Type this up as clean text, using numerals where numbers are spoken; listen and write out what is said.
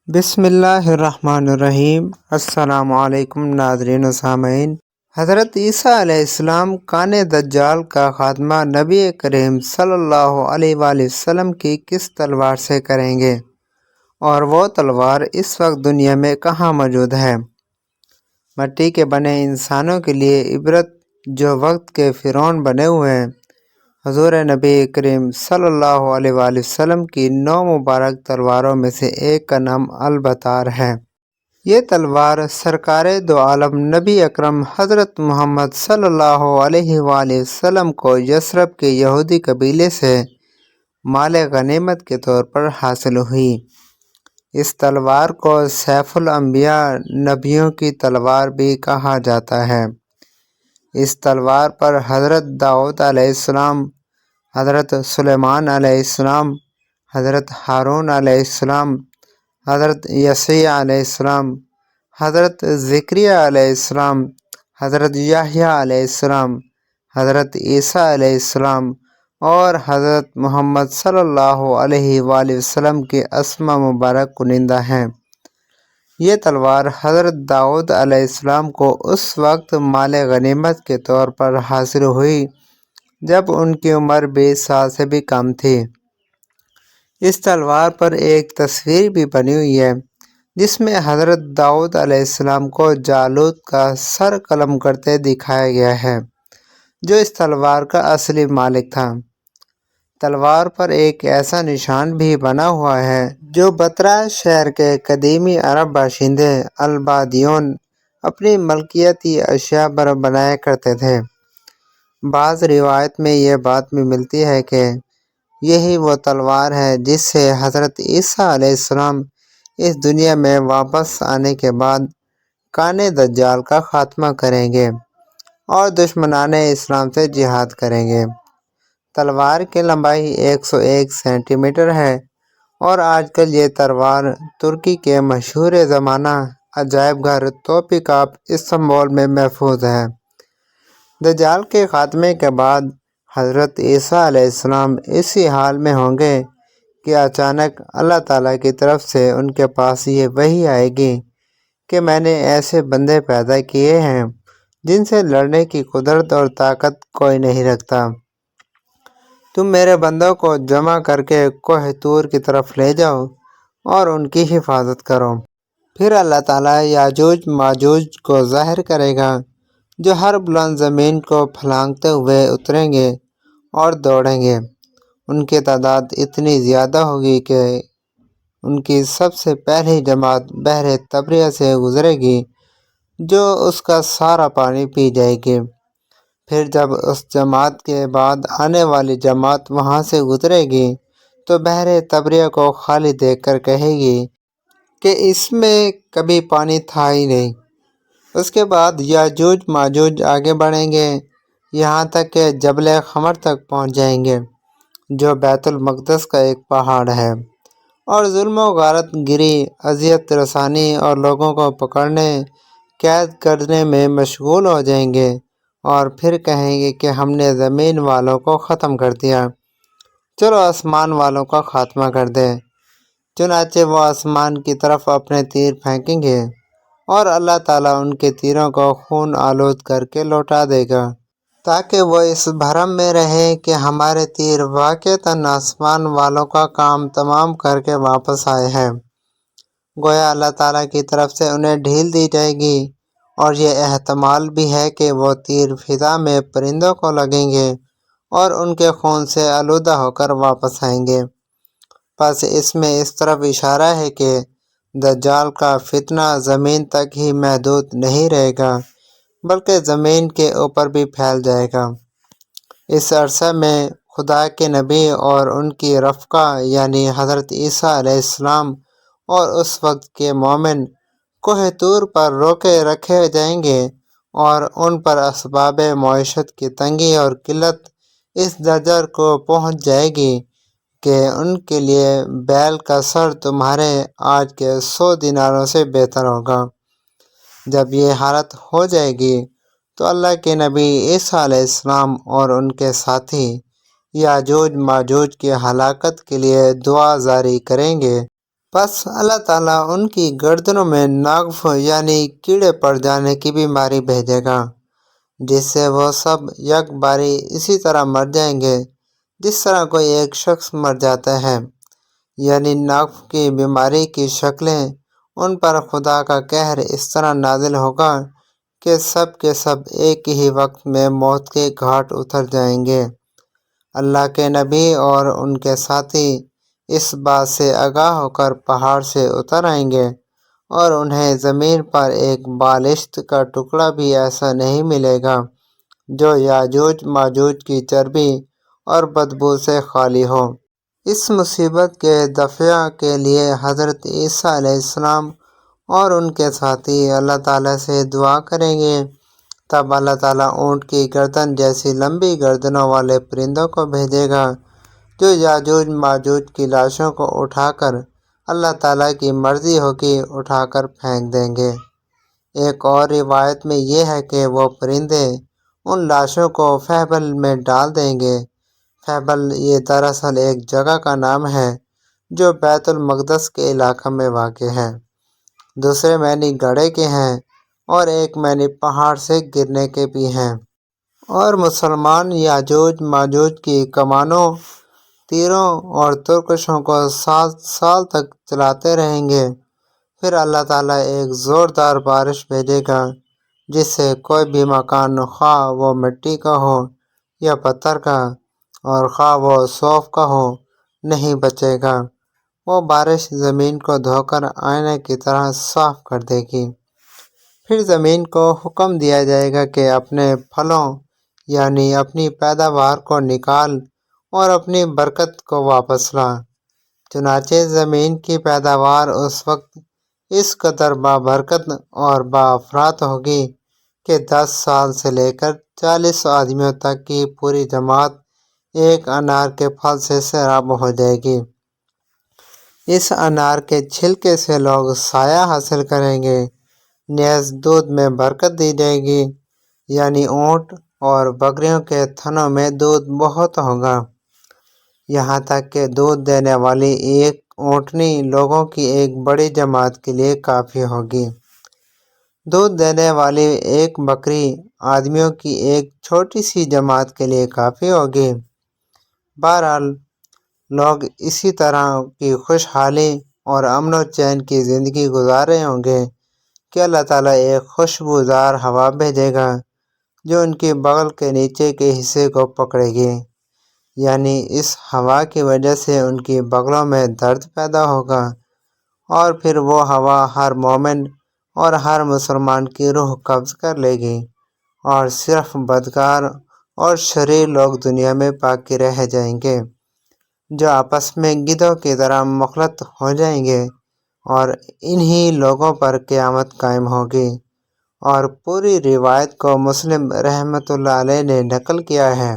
بسم اللہ الرحمن الرحیم۔ السلام علیکم ناظرین و سامعین۔ حضرت عیسیٰ علیہ السلام کان دجال کا خاتمہ نبی کریم صلی اللہ علیہ وآلہ وسلم کی کس تلوار سے کریں گے، اور وہ تلوار اس وقت دنیا میں کہاں موجود ہے؟ مٹی کے بنے انسانوں کے لیے عبرت جو وقت کے فرعون بنے ہوئے ہیں۔ حضور نبی کریم صلی اللہ علیہ وآلہ وسلم کی 9 مبارک تلواروں میں سے ایک کا نام البتار ہے۔ یہ تلوار سرکار دو عالم نبی اکرم حضرت محمد صلی اللہ علیہ وآلہ وسلم کو یثرب کے یہودی قبیلے سے مال غنیمت کے طور پر حاصل ہوئی۔ اس تلوار کو سیف الانبیاء، نبیوں کی تلوار بھی کہا جاتا ہے۔ اس تلوار پر حضرت داؤد علیہ السلام، حضرت سلیمان علیہ السلام، حضرت ہارون علیہ السلام، حضرت یحییٰ علیہ السلام، حضرت زکریا علیہ السلام، حضرت یحییٰ علیہ السلام، حضرت عیسیٰ علیہ السلام اور حضرت محمد صلی اللہ علیہ وآلہ وسلم کے اسماء مبارک کنندہ ہیں۔ یہ تلوار حضرت داؤد علیہ السلام کو اس وقت مال غنیمت کے طور پر حاصل ہوئی جب ان کی عمر 20 سال سے بھی کم تھی۔ اس تلوار پر ایک تصویر بھی بنی ہوئی ہے جس میں حضرت داؤد علیہ السلام کو جالوت کا سر قلم کرتے دکھایا گیا ہے، جو اس تلوار کا اصلی مالک تھا۔ تلوار پر ایک ایسا نشان بھی بنا ہوا ہے جو بترا شہر کے قدیمی عرب باشندے البادیون اپنی ملکیتی اشیاء پر بنایا کرتے تھے۔ بعض روایت میں یہ بات بھی ملتی ہے کہ یہی وہ تلوار ہے جس سے حضرت عیسیٰ علیہ السلام اس دنیا میں واپس آنے کے بعد کان دجال کا خاتمہ کریں گے اور دشمنان اسلام سے جہاد کریں گے۔ تلوار کی لمبائی 101 سینٹی میٹر ہے اور آج کل یہ تلوار ترکی کے مشہور زمانہ عجائب گھر توپکاپ استنبول میں محفوظ ہے۔ دجال کے خاتمے کے بعد حضرت عیسیٰ علیہ السلام اسی حال میں ہوں گے کہ اچانک اللہ تعالیٰ کی طرف سے ان کے پاس یہ وحی آئے گی کہ میں نے ایسے بندے پیدا کیے ہیں جن سے لڑنے کی قدرت اور طاقت کوئی نہیں رکھتا۔ تم میرے بندوں کو جمع کر کے کوہ طور کی طرف لے جاؤ اور ان کی حفاظت کرو۔ پھر اللہ تعالیٰ یاجوج ماجوج کو ظاہر کرے گا جو ہر بلند زمین کو پھلانگتے ہوئے اتریں گے اور دوڑیں گے۔ ان کی تعداد اتنی زیادہ ہوگی کہ ان کی سب سے پہلی جماعت بحر طبریہ سے گزرے گی جو اس کا سارا پانی پی جائے گی۔ پھر جب اس جماعت کے بعد آنے والی جماعت وہاں سے گزرے گی تو بحر طبریہ کو خالی دیکھ کر کہے گی کہ اس میں کبھی پانی تھا ہی نہیں۔ اس کے بعد یاجوج ماجوج آگے بڑھیں گے یہاں تک کہ جبل خمر تک پہنچ جائیں گے جو بیت المقدس کا ایک پہاڑ ہے، اور ظلم و غارت گری، اذیت رسانی اور لوگوں کو پکڑنے قید کرنے میں مشغول ہو جائیں گے، اور پھر کہیں گے کہ ہم نے زمین والوں کو ختم کر دیا، چلو آسمان والوں کا خاتمہ کر دیں۔ چنانچہ وہ آسمان کی طرف اپنے تیر پھینکیں گے اور اللہ تعالیٰ ان کے تیروں کو خون آلود کر کے لوٹا دے گا تاکہ وہ اس بھرم میں رہیں کہ ہمارے تیر واقعتاً آسمان والوں کا کام تمام کر کے واپس آئے ہیں۔ گویا اللہ تعالیٰ کی طرف سے انہیں ڈھیل دی جائے گی، اور یہ احتمال بھی ہے کہ وہ تیر فضا میں پرندوں کو لگیں گے اور ان کے خون سے آلودہ ہو کر واپس آئیں گے۔ بس اس میں اس طرف اشارہ ہے کہ دجال کا فتنہ زمین تک ہی محدود نہیں رہے گا بلکہ زمین کے اوپر بھی پھیل جائے گا۔ اس عرصے میں خدا کے نبی اور ان کی رفقا یعنی حضرت عیسیٰ علیہ السلام اور اس وقت کے مومن کوہ طور پر روکے رکھے جائیں گے، اور ان پر اسباب معیشت کی تنگی اور قلت اس درجے کو پہنچ جائے گی کہ ان کے لیے بیل کا سر تمہارے آج کے 100 دیناروں سے بہتر ہوگا۔ جب یہ حالت ہو جائے گی تو اللہ کے نبی عیسیٰ علیہ السلام اور ان کے ساتھی یاجوج ماجوج کی ہلاکت کے لیے دعا جاری کریں گے۔ بس اللہ تعالیٰ ان کی گردنوں میں ناگف یعنی کیڑے پڑ جانے کی بیماری بھیجے گا، جس سے وہ سب یک باری اسی طرح مر جائیں گے جس طرح کوئی ایک شخص مر جاتا ہے۔ یعنی ناگف کی بیماری کی شکلیں ان پر خدا کا قہر اس طرح نازل ہوگا کہ سب کے سب ایک ہی وقت میں موت کے گھاٹ اتر جائیں گے۔ اللہ کے نبی اور ان کے ساتھی اس بات سے آگاہ ہو کر پہاڑ سے اتر آئیں گے اور انہیں زمین پر ایک بالشت کا ٹکڑا بھی ایسا نہیں ملے گا جو یاجوج ماجوج کی چربی اور بدبو سے خالی ہو۔ اس مصیبت کے دفع کے لیے حضرت عیسیٰ علیہ السلام اور ان کے ساتھی اللہ تعالیٰ سے دعا کریں گے۔ تب اللہ تعالیٰ اونٹ کی گردن جیسی لمبی گردنوں والے پرندوں کو بھیجے گا جو یاجوج ماجوج کی لاشوں کو اٹھا کر اللہ تعالیٰ کی مرضی ہوگی اٹھا کر پھینک دیں گے۔ ایک اور روایت میں یہ ہے کہ وہ پرندے ان لاشوں کو فہبل میں ڈال دیں گے۔ فہبل یہ دراصل ایک جگہ کا نام ہے جو بیت المقدس کے علاقہ میں واقع ہے۔ دوسرے معنی گڑھے کے ہیں اور ایک معنی پہاڑ سے گرنے کے بھی ہیں۔ اور مسلمان یاجوج ماجوج کی کمانوں، تیروں اور ترکشوں کو 7 سال تک چلاتے رہیں گے۔ پھر اللہ تعالیٰ ایک زوردار بارش بھیجے گا جس سے کوئی بھی مکان، خواہ وہ مٹی کا ہو یا پتھر کا اور خواہ وہ صوف کا ہو، نہیں بچے گا۔ وہ بارش زمین کو دھو کر آئینے کی طرح صاف کر دے گی۔ پھر زمین کو حکم دیا جائے گا کہ اپنے پھلوں یعنی اپنی پیداوار کو نکال اور اپنی برکت کو واپس لا۔ چنانچہ زمین کی پیداوار اس وقت اس قدر بابرکت اور باافراط ہوگی کہ 10 سال سے لے کر 40 آدمیوں تک کی پوری جماعت ایک انار کے پھل سے سیراب ہو جائے گی۔ اس انار کے چھلکے سے لوگ سایہ حاصل کریں گے۔ نیز دودھ میں برکت دی جائے گی، یعنی اونٹ اور بکریوں کے تھنوں میں دودھ بہت ہوگا، یہاں تک کہ دودھ دینے والی ایک اونٹنی لوگوں کی ایک بڑی جماعت کے لیے کافی ہوگی۔ دودھ دینے والی ایک بکری آدمیوں کی ایک چھوٹی سی جماعت کے لیے کافی ہوگی۔ بہرحال لوگ اسی طرح کی خوشحالی اور امن و چین کی زندگی گزار رہے ہوں گے کہ اللہ تعالیٰ ایک خوشبودار ہوا بھیجے گا جو ان کی بغل کے نیچے کے حصے کو پکڑے گی۔ یعنی اس ہوا کی وجہ سے ان کی بغلوں میں درد پیدا ہوگا اور پھر وہ ہوا ہر مومن اور ہر مسلمان کی روح قبض کر لے گی اور صرف بدکار اور شریر لوگ دنیا میں باقی رہ جائیں گے جو آپس میں گدھوں کی طرح مخلط ہو جائیں گے، اور انہی لوگوں پر قیامت قائم ہوگی۔ اور پوری روایت کو مسلم رحمۃ اللہ علیہ نے نقل کیا ہے۔